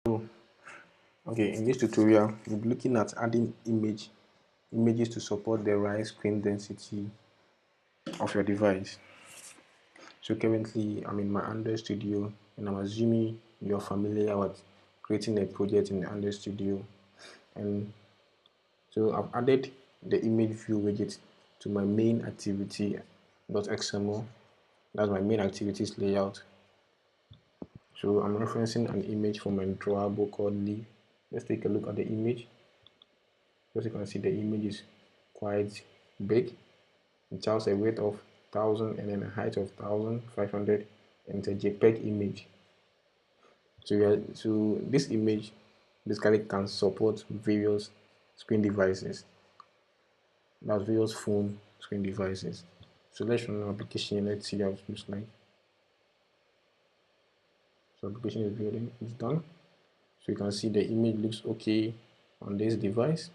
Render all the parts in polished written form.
Okay, in this tutorial, we'll be looking at adding images to support the right screen density of your device. So currently, I'm in my Android Studio, and I'm assuming you're familiar with creating a project in the Android Studio. And so I've added the ImageView widget to my main activity.xml. That's my main activities layout. So I'm referencing an image from my drawable called Leaf. Let's take a look at the image. As you can see, the image is quite big. It has a width of 1000 and then a height of 1500, and it's a JPEG image. So this image basically can support various screen devices. That's various phone screen devices. So let's run our application. Let's see how it looks like. So application is building, it's done. So you can see the image looks okay on this device.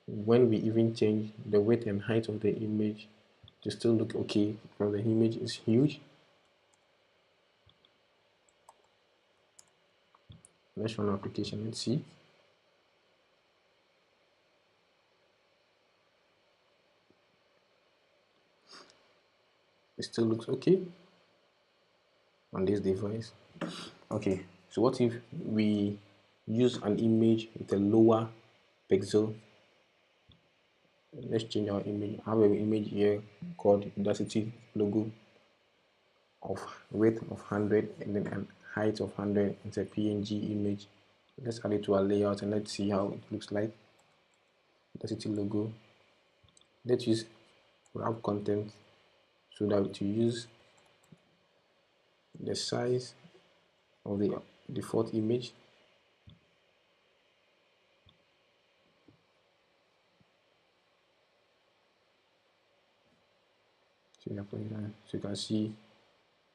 When we even change the width and height of the image to still look okay because the image is huge. Let's run our application and see. It still looks okay on this device. Okay, so what if we use an image with a lower pixel? Let's change our image. I have an image here called Udacity logo of width of 100 and then a height of 100. It's a PNG image. Let's add it to our layout and let's see how it looks like. Udacity logo. Let's use wrap content so that to use the size of the default image. So you can see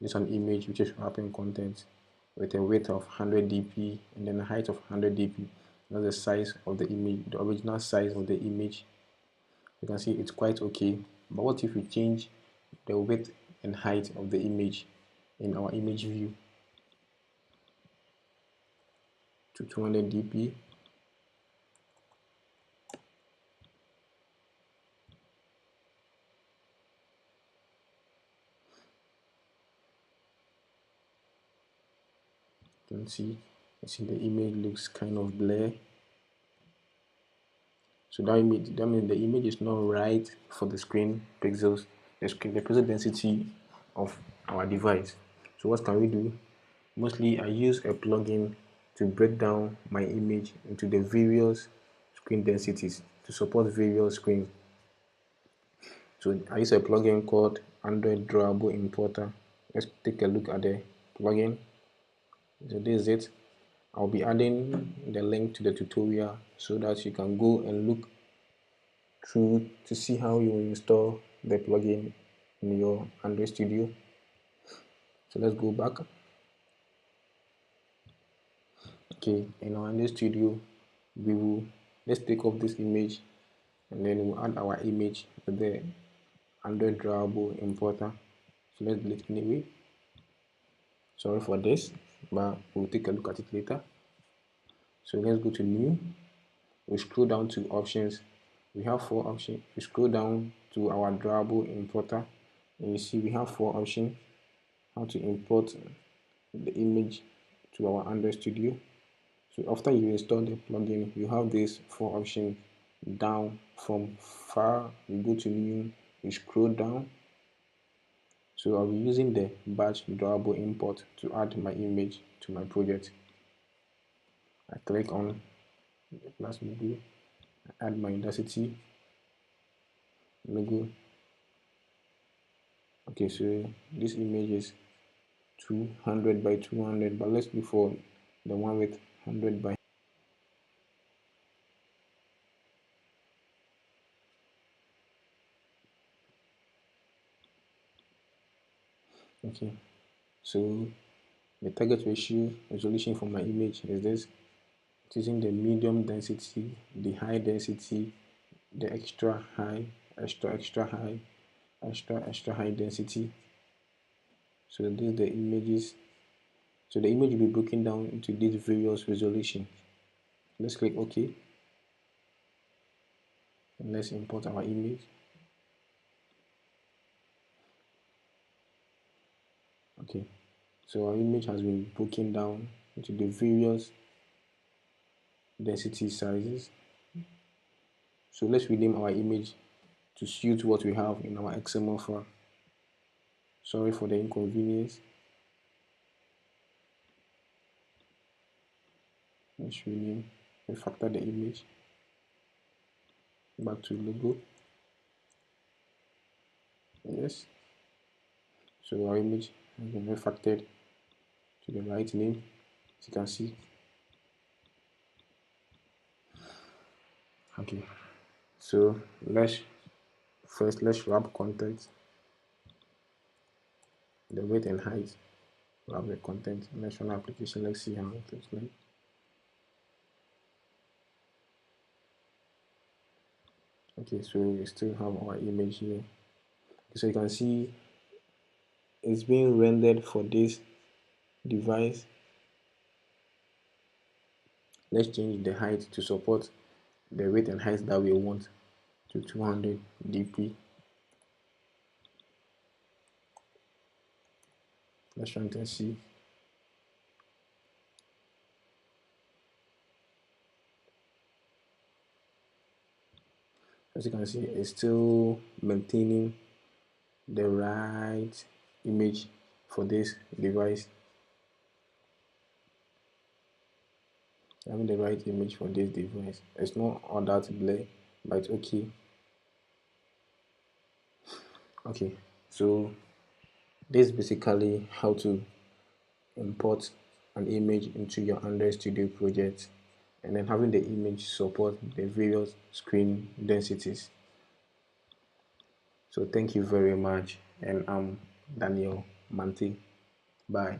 this is an image which is wrapping content with a width of 100 dp and then a height of 100 dp. That's the size of the image, the original size of the image. You can see it's quite okay. But what if we change the width and height of the image in our image view to 200 dp? You can see the image looks kind of blurry. So that means the image is not right for the screen pixels, the pixel density of our device. So what can we do? Mostly I use a plugin to break down my image into the various screen densities to support various screens. So I use a plugin called Android Drawable Importer. Let's take a look at the plugin. So this is it. I'll be adding the link to the tutorial so that you can go and look through to see how you install the plugin in your Android Studio. So let's go back. Okay, in our Android Studio, let's take off this image and then we'll add our image with the Android Drawable Importer. So let's delete it anyway. Sorry for this, but we'll take a look at it later. So let's go to New. We scroll down to Options. We have 4 options. We scroll down to our Drawable Importer, and you see we have 4 options how to import the image to our Android Studio. So after you install the plugin, you have these 4 options down from far. You go to New, you scroll down. So I'll be using the batch drawable import to add my image to my project. I click on the plus logo, I add my Udacity logo. Okay, so this image is 200 by 200, but let's look for the one with 100 by. Okay, so the target ratio resolution for my image is this. Using the medium density, the high density, the extra high, extra high, extra high density. So these are the images So the image will be broken down into these various resolutions. Let's click OK and let's import our image. Okay, so our image has been broken down into the various density sizes. So let's rename our image to suit what we have in our XML file. Sorry for the inconvenience. Let's rename, refactor the image back to logo. Yes. So our image has been refactored to the right name, as you can see. Okay. So let's wrap content, the width and height. Wrap the content. Let's run application. Let's see how it looks like. Okay, so we still have our image here. So you can see it's being rendered for this device. Let's change the height to support the width and height that we want to 200 dp. Let's run it and see. As you can see, it's still maintaining the right image for this device. Having the right image for this device. It's not all that blur, but it's okay. Okay, so this is basically how to import an image into your Android Studio project, and then having the image support the various screen densities. So thank you very much, and I'm Daniel Manti. Bye.